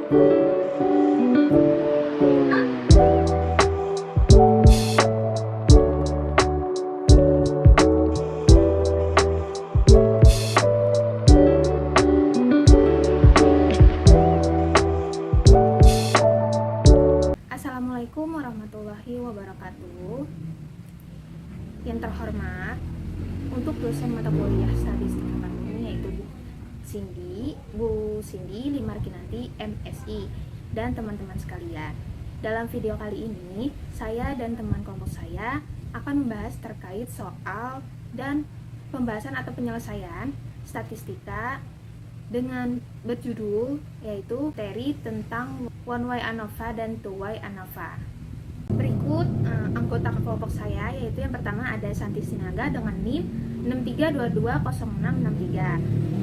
Assalamualaikum warahmatullahi wabarakatuh. Yang terhormat, untuk dosen mata kuliah statistika kami yaitu Bu Cindy Limarkinanti MSI dan teman-teman sekalian. Dalam video kali ini, saya dan teman kelompok saya akan membahas terkait soal dan pembahasan atau penyelesaian statistika dengan berjudul yaitu materi tentang one way ANOVA dan two way ANOVA. Berikut anggota kelompok saya, yaitu yang pertama ada Santi Sinaga dengan NIM 63220663.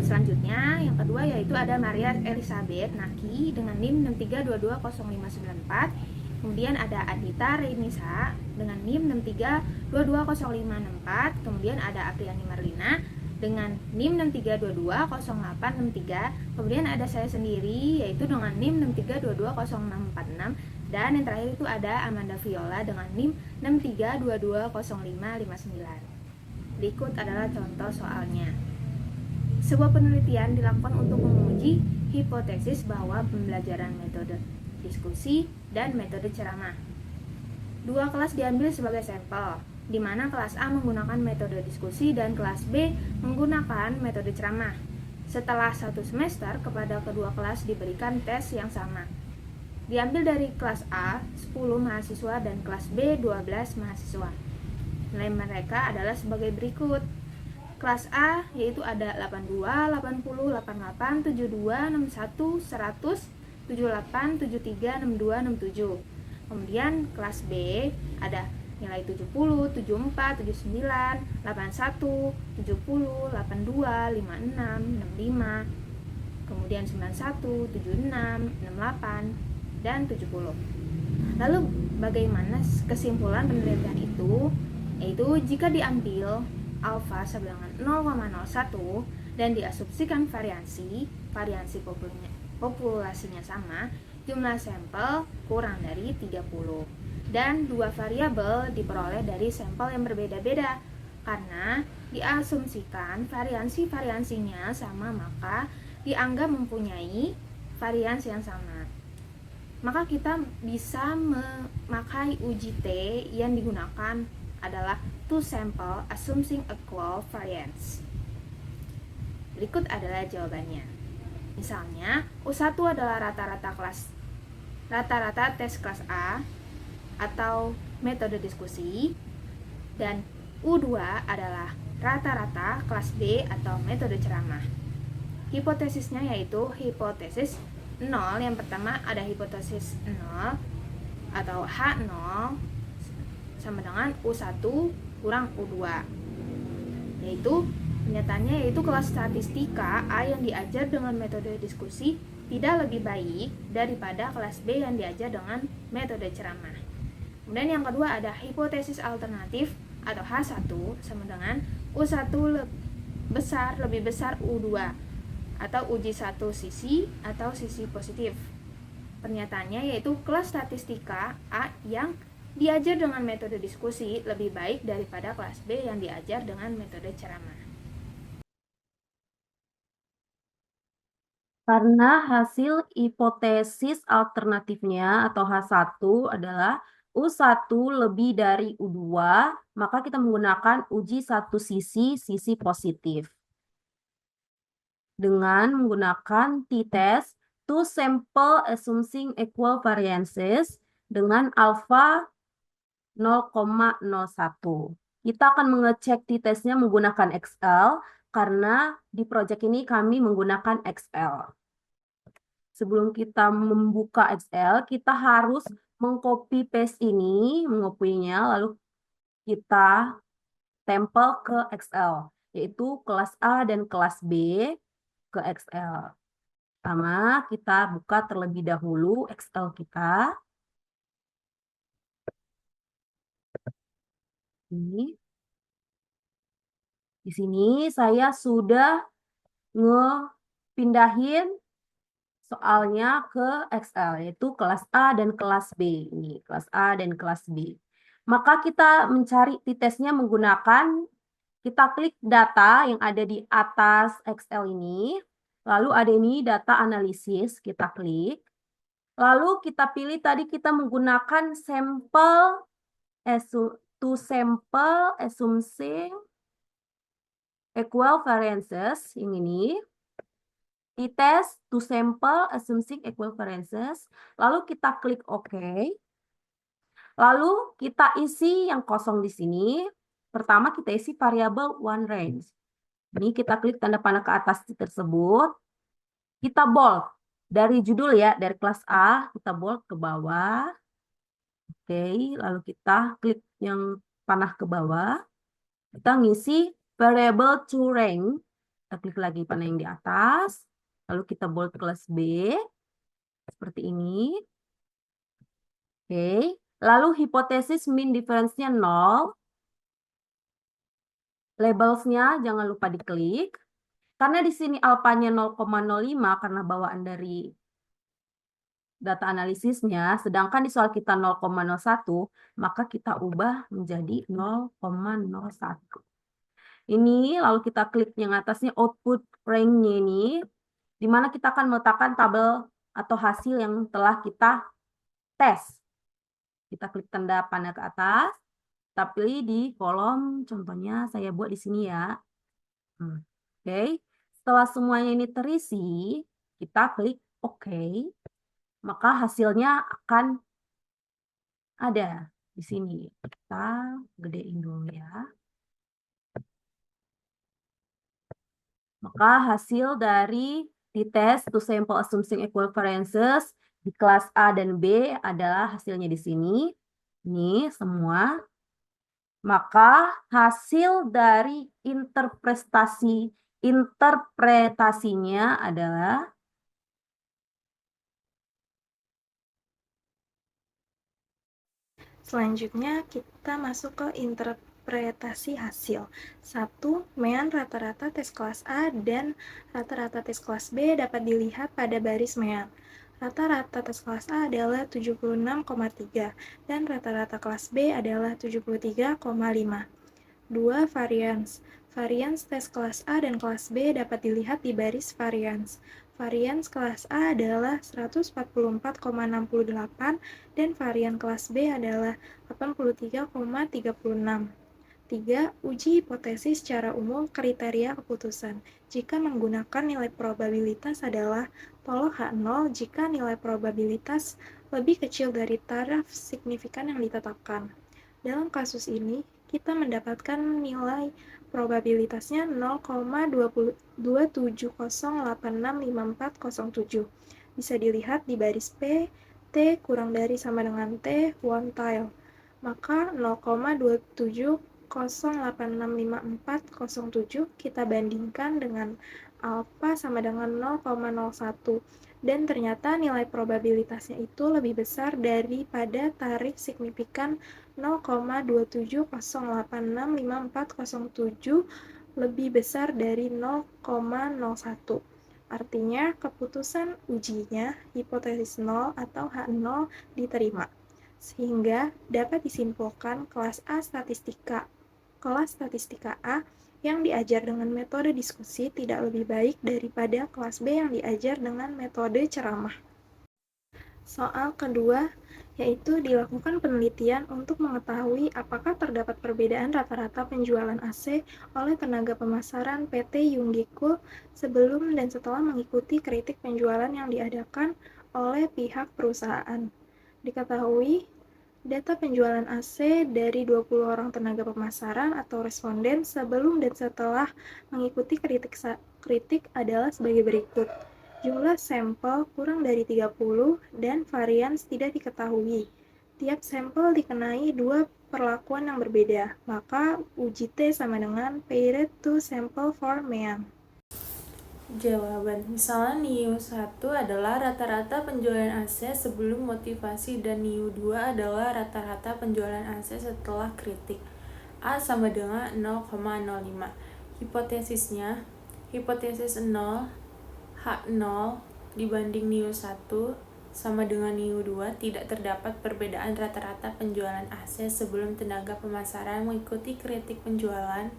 Selanjutnya yang kedua yaitu ada Maria Elizabeth Naki dengan NIM 63220594. Kemudian ada Adita Renisa dengan NIM 63220564. Kemudian ada Apriani Marlina dengan NIM 63220863. Kemudian ada saya sendiri yaitu dengan NIM 63220646. Dan yang terakhir itu ada Amanda Viola dengan NIM 63220559. Berikut adalah contoh soalnya. Sebuah penelitian dilakukan untuk menguji hipotesis bahwa pembelajaran metode diskusi dan metode ceramah. Dua kelas diambil sebagai sampel, di mana kelas A menggunakan metode diskusi dan kelas B menggunakan metode ceramah. Setelah 1 semester, kepada kedua kelas diberikan tes yang sama. Diambil dari kelas A 10 mahasiswa dan kelas B 12 mahasiswa. Nilai mereka adalah sebagai berikut. Kelas A yaitu ada 82, 80, 88, 72, 61, 100, 78, 73, 62, 67. Kemudian kelas B ada nilai 70, 74, 79, 81, 70, 82, 56, 65. Kemudian 91, 76, 68 dan 70. Lalu bagaimana kesimpulan penelitian itu? Yaitu jika diambil alfa sebilangan 0,01 dan diasumsikan variasi populasinya sama, jumlah sampel kurang dari 30. Dan dua variabel diperoleh dari sampel yang berbeda-beda. Karena diasumsikan variansinya sama, maka dianggap mempunyai varians yang sama. Maka kita bisa memakai uji T yang digunakan adalah two sample assuming equal variance. Berikut adalah jawabannya. Misalnya, U1 adalah rata-rata tes kelas A atau metode diskusi, dan U2 adalah rata-rata kelas B atau metode ceramah. Hipotesisnya yaitu hipotesis 0. Yang pertama ada hipotesis 0 atau H0 sama dengan U1 kurang U2, yaitu kenyataannya yaitu kelas statistika A yang diajar dengan metode diskusi tidak lebih baik daripada kelas B yang diajar dengan metode ceramah. Kemudian yang kedua ada hipotesis alternatif atau H1 sama dengan U1 lebih besar U2 atau uji satu sisi atau sisi positif. Pernyataannya yaitu kelas statistika A yang diajar dengan metode diskusi lebih baik daripada kelas B yang diajar dengan metode ceramah. Karena hasil hipotesis alternatifnya atau H1 adalah U1 lebih dari U2, maka kita menggunakan uji satu sisi positif. Dengan menggunakan t-test, two sample assuming equal variances dengan alpha 0,01. Kita akan mengecek t-testnya menggunakan Excel, karena di proyek ini kami menggunakan Excel. Sebelum kita membuka Excel, kita harus mengcopy paste ini, mengopinya, lalu kita tempel ke Excel, yaitu kelas A dan kelas B ke Excel. Pertama, kita buka terlebih dahulu Excel kita. Ini. Di sini saya sudah ngepindahin soalnya ke Excel, yaitu kelas A dan kelas B. Ini, kelas A dan kelas B. Maka kita mencari t-testnya menggunakan, kita klik data yang ada di atas Excel ini. Lalu ada ini data analisis, kita klik. Lalu kita pilih tadi kita menggunakan sampel to sample assuming equal variances, yang ini. T-test to sample assuming equal variances. Lalu kita klik OK. Lalu kita isi yang kosong di sini. Pertama kita isi variabel one range. Ini kita klik tanda panah ke atas tersebut. Kita bold. Dari judul ya, dari kelas A, kita bold ke bawah. Oke, lalu kita klik yang panah ke bawah. Kita ngisi variable to rank. Kita klik lagi panah yang di atas. Lalu kita bold kelas B. Seperti ini. Oke. Lalu hipotesis mean difference-nya 0. Labels-nya jangan lupa diklik. Karena di sini alpanya 0,05 karena bawaan dari data analisisnya, sedangkan di soal kita 0,01, maka kita ubah menjadi 0,01. Ini lalu kita klik yang atasnya output rank-nya ini, di mana kita akan meletakkan tabel atau hasil yang telah kita tes. Kita klik tanda panah ke atas, kita pilih di kolom, contohnya saya buat di sini ya. Oke. Setelah semuanya ini terisi, kita klik OK. Maka hasilnya akan ada di sini. Kita gedein dulu ya. Maka hasil dari t-test to sample assuming equal variances di kelas A dan B adalah hasilnya di sini. Ini semua. Maka hasil dari interpretasinya adalah Selanjutnya kita masuk ke interpretasi hasil. 1. Mean rata-rata tes kelas A dan rata-rata tes kelas B dapat dilihat pada baris mean. Rata-rata tes kelas A adalah 76,3 dan rata-rata kelas B adalah 73,5. 2. Varians. Varians tes kelas A dan kelas B dapat dilihat di baris varians. Varians kelas A adalah 144,68 dan varian kelas B adalah 83,36. 3. Uji hipotesis secara umum kriteria keputusan. Jika menggunakan nilai probabilitas adalah tolok H0 jika nilai probabilitas lebih kecil dari taraf signifikan yang ditetapkan. Dalam kasus ini, kita mendapatkan nilai probabilitasnya 0,270865407. Bisa dilihat di baris P, T kurang dari sama dengan T, one tile. Maka 0,270865407 kita bandingkan dengan alfa sama dengan 0,01. Dan ternyata nilai probabilitasnya itu lebih besar daripada tarif signifikan 0,270865407 lebih besar dari 0,01. Artinya, keputusan ujinya hipotesis 0 atau H0 diterima. Sehingga dapat disimpulkan kelas statistika A yang diajar dengan metode diskusi tidak lebih baik daripada kelas B yang diajar dengan metode ceramah. Soal kedua, yaitu dilakukan penelitian untuk mengetahui apakah terdapat perbedaan rata-rata penjualan AC oleh tenaga pemasaran PT Yungico sebelum dan setelah mengikuti kritik penjualan yang diadakan oleh pihak perusahaan. Diketahui, data penjualan AC dari 20 orang tenaga pemasaran atau responden sebelum dan setelah mengikuti kritik adalah sebagai berikut. Jumlah sampel kurang dari 30 dan varians tidak diketahui. Tiap sampel dikenai dua perlakuan yang berbeda, maka uji T sama dengan paired to sample for mean. Jawaban, misalnya NIU 1 adalah rata-rata penjualan AC sebelum motivasi dan NIU 2 adalah rata-rata penjualan AC setelah kritik. A sama dengan 0,05. Hipotesisnya, hipotesis 0, H0 dibanding NIU 1 sama dengan NIU 2, tidak terdapat perbedaan rata-rata penjualan aset sebelum tenaga pemasaran mengikuti kritik penjualan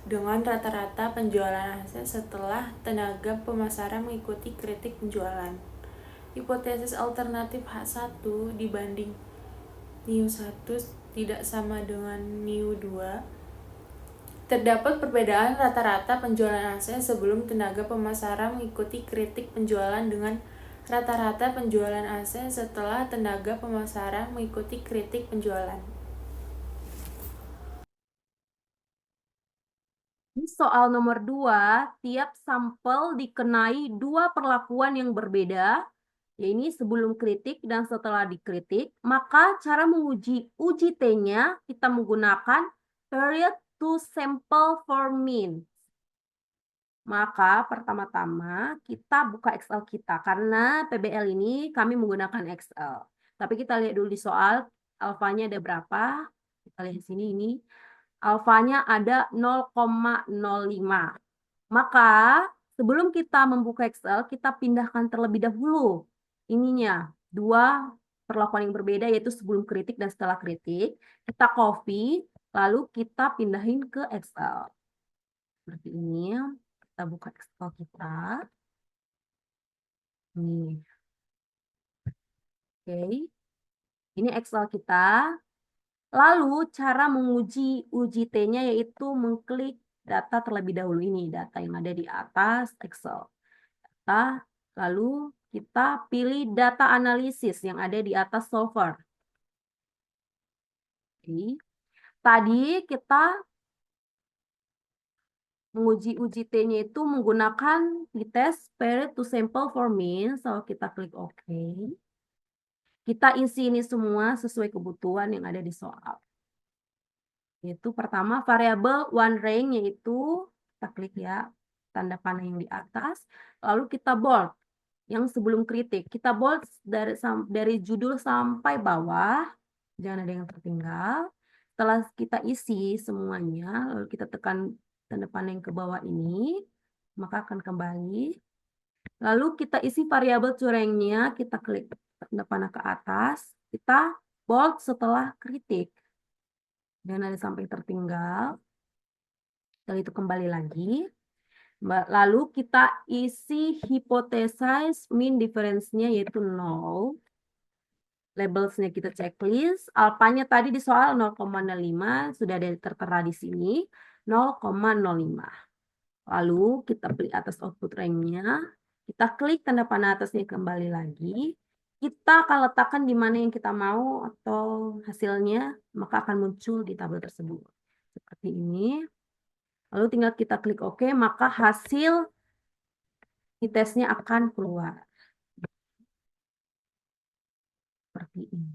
dengan rata-rata penjualan aset setelah tenaga pemasaran mengikuti kritik penjualan. Hipotesis alternatif H1 dibanding NIU 1 tidak sama dengan NIU 2. Terdapat perbedaan rata-rata penjualan aset sebelum tenaga pemasaran mengikuti kritik penjualan dengan rata-rata penjualan aset setelah tenaga pemasaran mengikuti kritik penjualan. Di soal nomor 2, tiap sampel dikenai dua perlakuan yang berbeda, yaitu sebelum kritik dan setelah dikritik, maka cara menguji uji T-nya kita menggunakan period to sample for mean. Maka pertama-tama kita buka Excel kita, karena PBL ini kami menggunakan Excel. Tapi kita lihat dulu di soal, alfanya ada berapa. Kita lihat di sini, ini alfanya ada 0,05. Maka sebelum kita membuka Excel, kita pindahkan terlebih dahulu ininya, dua perlakuan yang berbeda, yaitu sebelum kritik dan setelah kritik. Kita copy, lalu kita pindahin ke Excel. Seperti ini. Kita buka Excel kita. Nih. Oke. Ini Excel kita. Lalu cara menguji uji T-nya yaitu mengklik data terlebih dahulu, ini data yang ada di atas Excel. Data, lalu kita pilih data analisis yang ada di atas solver. Oke. Tadi kita menguji uji T-nya itu menggunakan tes period to sample for mean. So kita klik OK. Kita isi ini semua sesuai kebutuhan yang ada di soal. Yaitu pertama variabel one rank, yaitu kita klik ya tanda panah yang di atas. Lalu kita bold yang sebelum kritik. Kita bold dari judul sampai bawah. Jangan ada yang tertinggal. Setelah kita isi semuanya, lalu kita tekan tanda panah yang ke bawah ini, maka akan kembali. Lalu kita isi variabel curengnya, kita klik tanda panah ke atas, kita bold setelah kritik. Jangan ada sampai tertinggal. Setelah itu kembali lagi. Lalu kita isi hypothesize mean difference-nya yaitu 0. Labelsnya kita checklist. Alfanya tadi di soal 0,05, sudah ada tertera di sini 0,05. Lalu kita pilih atas output rank-nya. Kita klik tanda panah atasnya kembali lagi. Kita akan letakkan di mana yang kita mau atau hasilnya, maka akan muncul di tabel tersebut. Seperti ini. Lalu tinggal kita klik OK, maka hasil tesnya akan keluar. Seperti ini.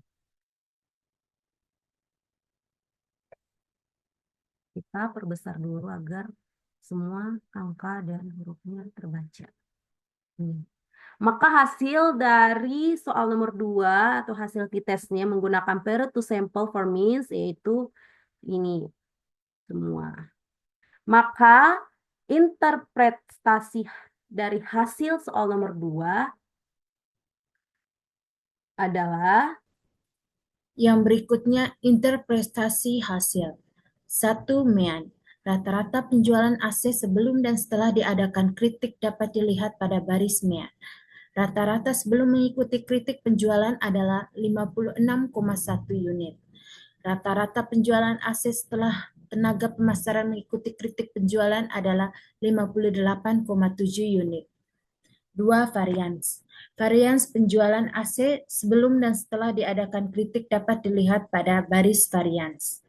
Kita perbesar dulu agar semua angka dan hurufnya terbaca. Maka hasil dari soal nomor 2 atau hasil t-testnya menggunakan period to sample for means yaitu ini semua. Maka interpretasi dari hasil soal nomor 2 adalah yang berikutnya interpretasi hasil. 1. Mean. Rata-rata penjualan aset sebelum dan setelah diadakan kritik dapat dilihat pada baris mean. Rata-rata sebelum mengikuti kritik penjualan adalah 56,1 unit. Rata-rata penjualan aset setelah tenaga pemasaran mengikuti kritik penjualan adalah 58,7 unit. 2. Varians. Varians penjualan aset sebelum dan setelah diadakan kritik dapat dilihat pada baris varians.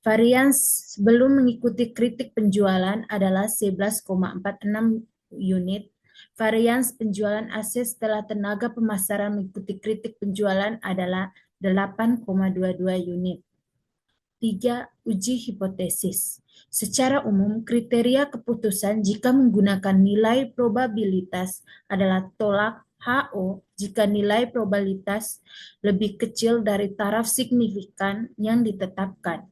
Varians sebelum mengikuti kritik penjualan adalah 11,46 unit. Varians penjualan aset setelah tenaga pemasaran mengikuti kritik penjualan adalah 8,22 unit. 3. Uji hipotesis. Secara umum, kriteria keputusan jika menggunakan nilai probabilitas adalah tolak HO jika nilai probabilitas lebih kecil dari taraf signifikan yang ditetapkan.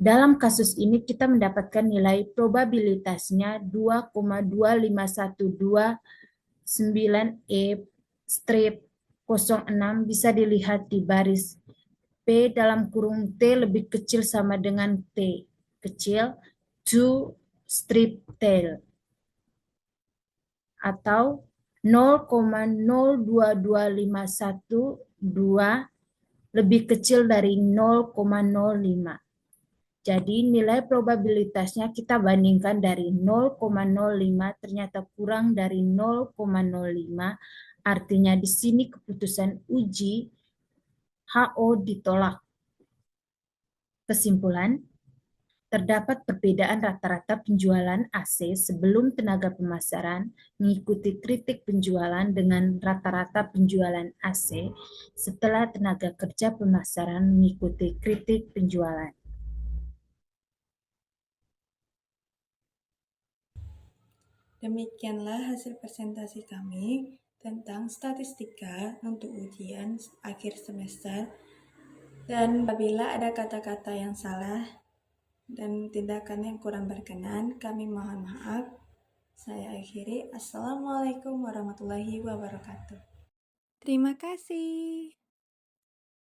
Dalam kasus ini kita mendapatkan nilai probabilitasnya 2,25129E strip 06 bisa dilihat di baris P dalam kurung T lebih kecil sama dengan T kecil to strip tail atau 0,02251 lebih kecil dari 0,05. Jadi nilai probabilitasnya kita bandingkan dari 0,05 ternyata kurang dari 0,05. Artinya di sini keputusan uji HO ditolak. Kesimpulan, terdapat perbedaan rata-rata penjualan AC sebelum tenaga pemasaran mengikuti kritik penjualan dengan rata-rata penjualan AC setelah tenaga kerja pemasaran mengikuti kritik penjualan. Demikianlah hasil presentasi kami tentang statistika untuk ujian akhir semester. Dan apabila ada kata-kata yang salah dan tindakan yang kurang berkenan, kami mohon maaf. Saya akhiri. Assalamualaikum warahmatullahi wabarakatuh. Terima kasih.